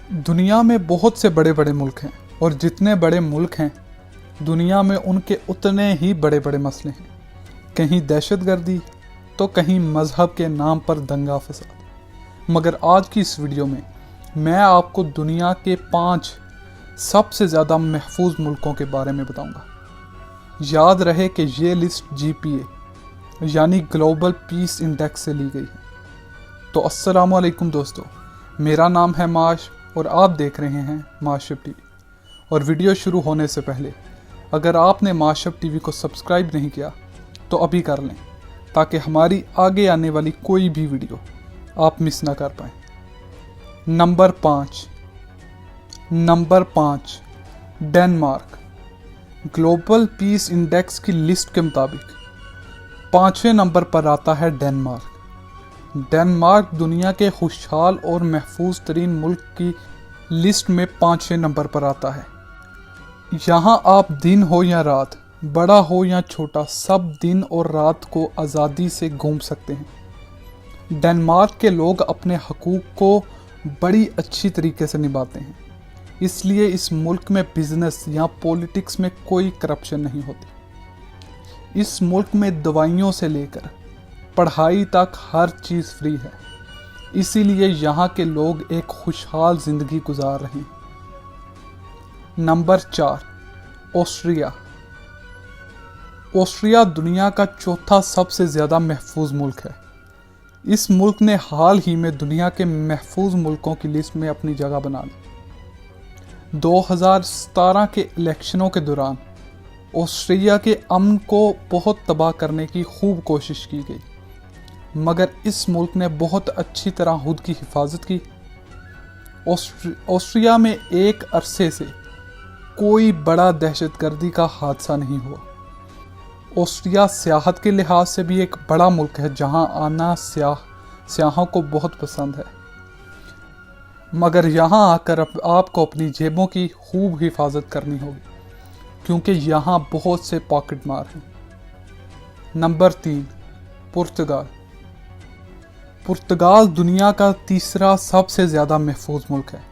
دنیا میں بہت سے بڑے بڑے ملک ہیں اور جتنے بڑے ملک ہیں دنیا میں ان کے اتنے ہی بڑے بڑے مسئلے ہیں۔ کہیں دہشت گردی تو کہیں مذہب کے نام پر دنگا فساد۔ مگر آج کی اس ویڈیو میں آپ کو دنیا کے 5 سب سے زیادہ محفوظ ملکوں کے بارے میں بتاؤں گا۔ یاد رہے کہ یہ لسٹ GPA یعنی گلوبل پیس انڈیکس سے لی گئی ہے۔ تو السلام علیکم دوستو، میرا نام ہے معاش اور آپ دیکھ رہے ہیں معاشب ٹی وی۔ اور ویڈیو شروع ہونے سے پہلے اگر آپ نے معاشب ٹی وی کو سبسکرائب نہیں کیا تو ابھی کر لیں تاکہ ہماری آگے آنے والی کوئی بھی ویڈیو آپ مس نہ کر پائیں۔ Number 5 Denmark. Global peace index کی لسٹ کے مطابق 5ویں نمبر پر آتا ہے ڈنمارک۔ ڈنمارک دنیا کے خوشحال اور محفوظ ترین ملک کی لسٹ میں 5ویں نمبر پر آتا ہے۔ یہاں آپ دن ہو یا رات، بڑا ہو یا چھوٹا، سب دن اور رات کو آزادی سے گھوم سکتے ہیں۔ ڈنمارک کے لوگ اپنے حقوق کو بڑی اچھی طریقے سے نبھاتے ہیں، اس لیے اس ملک میں بزنس یا پولیٹکس میں کوئی کرپشن نہیں ہوتی۔ اس ملک میں دوائیوں سے لے کر پڑھائی تک ہر چیز فری ہے، اسی لیے یہاں کے لوگ ایک خوشحال زندگی گزار رہے ہیں۔ Number 4 Austria. آسٹریا دنیا کا چوتھا سب سے زیادہ محفوظ ملک ہے۔ اس ملک نے حال ہی میں دنیا کے محفوظ ملکوں کی لسٹ میں اپنی جگہ بنا لی۔ 2017 کے الیکشنوں کے دوران آسٹریا کے امن کو بہت تباہ کرنے کی خوب کوشش کی گئی، مگر اس ملک نے بہت اچھی طرح خود کی حفاظت کی۔ آسٹریا میں ایک عرصے سے کوئی بڑا دہشت گردی کا حادثہ نہیں ہوا۔ آسٹریا سیاحت کے لحاظ سے بھی ایک بڑا ملک ہے جہاں آنا سیاحوں کو بہت پسند ہے، مگر یہاں آ کر آپ کو اپنی جیبوں کی خوب حفاظت کرنی ہوگی کیونکہ یہاں بہت سے پاکٹ مار ہیں۔ نمبر 3 پرتگال۔ پرتگال دنیا کا تیسرا سب سے زیادہ محفوظ ملک ہے۔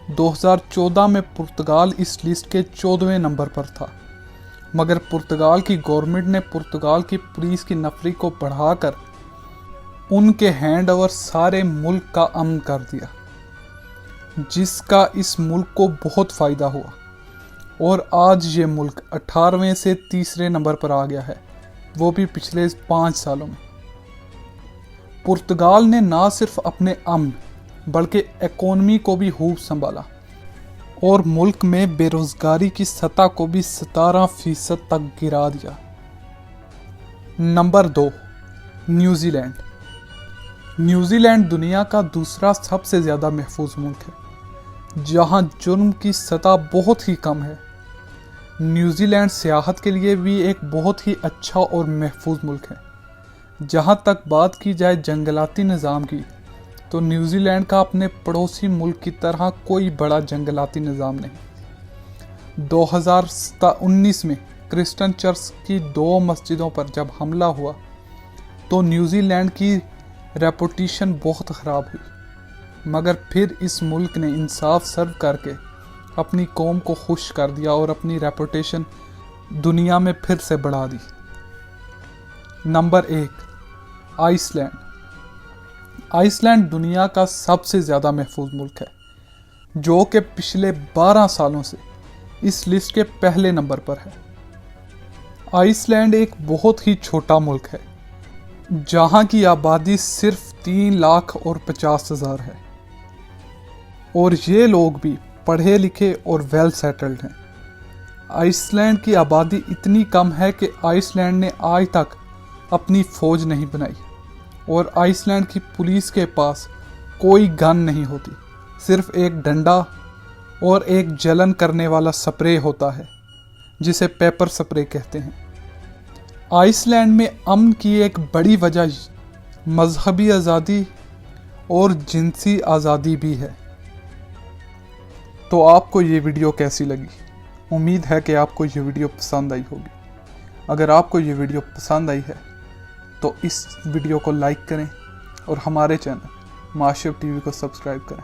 2014 میں پرتگال اس لسٹ کے 14ویں نمبر پر تھا، مگر پرتگال کی گورنمنٹ نے پرتگال کی پولیس کی نفری کو بڑھا کر ان کے ہینڈ اوور سارے ملک کا امن کر دیا، جس کا اس ملک کو بہت فائدہ ہوا، اور آج یہ ملک 18ویں سے تیسرے نمبر پر آ گیا ہے، وہ بھی پچھلے 5 سالوں میں۔ پرتگال نے نہ صرف اپنے امن بلکہ اکانومی کو بھی خوب سنبھالا اور ملک میں بے روزگاری کی سطح کو بھی 17% تک گرا دیا۔ Number 2 New Zealand. New Zealand دنیا کا دوسرا سب سے زیادہ محفوظ ملک ہے، جہاں جرم کی سطح بہت ہی کم ہے۔ نیوزی لینڈ سیاحت کے لیے بھی ایک بہت ہی اچھا اور محفوظ ملک ہے۔ جہاں تک بات کی جائے جنگلاتی نظام کی، تو نیوزی لینڈ کا اپنے پڑوسی ملک کی طرح کوئی بڑا جنگلاتی نظام نہیں۔ 2019 میں کرسچن چرچ کی 2 مسجدوں پر جب حملہ ہوا تو نیوزی لینڈ کی ریپوٹیشن بہت خراب ہوئی، مگر پھر اس ملک نے انصاف سرو کر کے اپنی قوم کو خوش کر دیا اور اپنی ریپوٹیشن دنیا میں پھر سے بڑھا دی۔ Number 1 Iceland. Iceland دنیا کا سب سے زیادہ محفوظ ملک ہے، جو کہ پچھلے 12 سالوں سے اس لسٹ کے پہلے نمبر پر ہے۔ آئس لینڈ ایک بہت ہی چھوٹا ملک ہے، جہاں کی آبادی صرف 3,50,000 ہے، اور یہ لوگ بھی پڑھے لکھے اور ویل سیٹلڈ ہیں۔ آئس لینڈ کی آبادی اتنی کم ہے کہ آئس لینڈ نے آج تک اپنی فوج نہیں بنائی، اور آئس لینڈ کی پولیس کے پاس کوئی گن نہیں ہوتی، صرف ایک ڈنڈا اور ایک جلن کرنے والا سپرے ہوتا ہے جسے پیپر سپرے کہتے ہیں۔ آئس لینڈ میں امن کی ایک بڑی وجہ مذہبی آزادی اور جنسی آزادی بھی ہے۔ تو آپ کو یہ ویڈیو کیسی لگی؟ امید ہے کہ آپ کو یہ ویڈیو پسند آئی ہوگی۔ اگر آپ کو یہ ویڈیو پسند آئی ہے تو اس ویڈیو کو لائک کریں اور ہمارے چینل معاشب ٹی وی کو سبسکرائب کریں۔